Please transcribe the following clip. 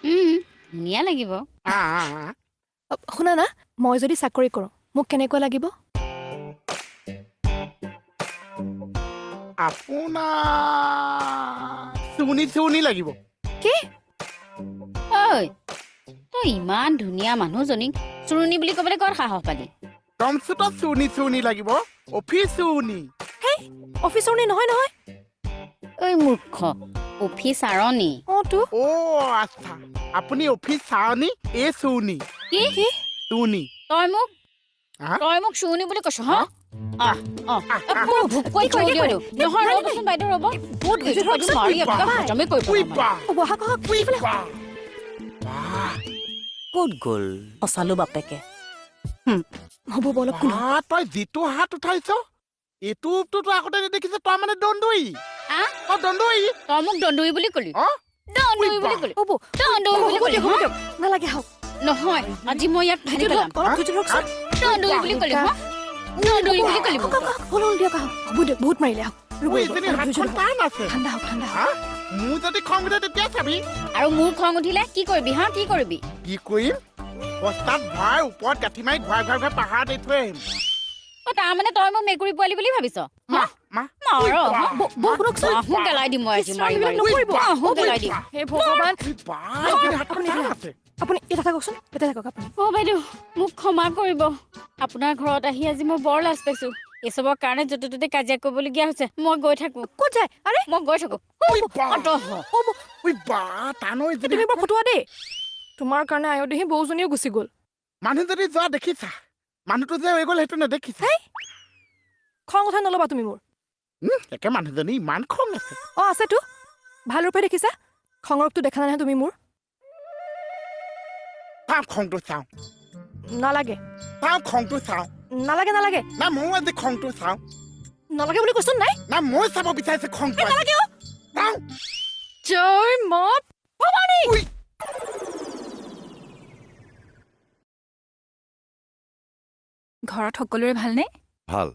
ধুনীয়া লাগিব শুনা না মই যদি চাকৰি কৰোঁ মোক কেনেকুৱা লাগিব আপোনাৰ চুনি লাগিব কি ঐ তই ইমান ধুনীয়া মানুহজনীক চুৰণি বুলি ক'বলৈ ক'ত সাহস পালি টমচুটা চুনি লাগিব অফিচ চুনি অফিচৰ নি নহয় নহয় ঐ মূৰ্খ অফিচ আৰণি অঁ তো আচ্ছা আপুনি অফিচ চাৱনি এই চুনি কি চুনি তই মোক হা? চুৰণি বুলি কৈছ হা নহয় ৰ'বচোন বাইদেউ ৰ'ব বহুত গৈছো বাইদেউ মাৰি আপোনাক হজমে কৰিব বহা কহক ক'ত গ'ল সঁচালো বাপেকে হ'ব বলক কোন তই যিটো হাত উঠাইছ এইটোতো আগতে নেদেখিছ তই মানে দণ্ডুই দণ্ডুই তই মোক দণ্ডুই বুলি ক'লি দণ্ডুই বুলি ক'লি হ'ব দণ্ডুই বুলি ক'লি নালাগে হওক নহয় আজি মই ইয়াক ভাঙি পেলাম অলপ ধৈৰ্য ধৰকচোন দণ্ডুই বুলি ক'লি হা দণ্ডুই বুলি ক'লি মোক হ'ল দিয়ক আহক হ'ব দিয়ক বহুত মাৰিলে আহক ঠাণ্ডা হওক মোৰ যদি খং উঠে তেতিয়া চাবি আৰু মোৰ খং উঠিলে কি কৰিবি হা কি কৰিবি কি কৰিম বস্তাত ভৰাই ওপৰত গাঁঠি মাৰি ঘূৰাই পাহাৰত এৰি থৈ আহিম তাৰমানে তই মোক মেকুৰী পোৱালি বুলি ভাবিছ মোক গেলাই দিম মই আজি মাৰি গেলাই দিম হে ভগৱান আছে আপুনি এটা থাককচোন এটা থাকক আপুনি বাইদেউ মোক ক্ষমা কৰিব আপোনাৰ ঘৰত আহি আজি মই বৰ লাজ পাইছো এসবৰ কাৰণে য'তে ত'তে কাজিয়া কৰিবলগীয়া হৈছে মই গৈ থাকো ক'ত যায় আৰে মই গৈ থাকো তুমি বৰ ফটোৱা দেই তোমাৰ কাৰণে আয়দেহি বৌজনীও গুচি গ'ল মানুহ যদি যোৱা দেখিছা মানুহটো যে হৈ গ'ল সেইটো নেদেখিছা খং উঠাই নল'বা তুমি মোৰ একে মানুহজনী ইমান খং আছে অঁ আছেতো ভাল ৰূপে দেখিছা খঙৰ ৰূপটো দেখা নাই তুমি মোৰ চাওঁ খংটো চাওঁ নালাগে খংটো চাওঁ নালাগে নালাগে না ময়ো আজি খংটো চাওঁ নালাগে বুলি কৈছোন নাই না মই চাব বিচাৰিছো খংটো নালাগে চাওঁ জয় মত ভৱানী ঘৰত সকলোৰে ভালনে ভাল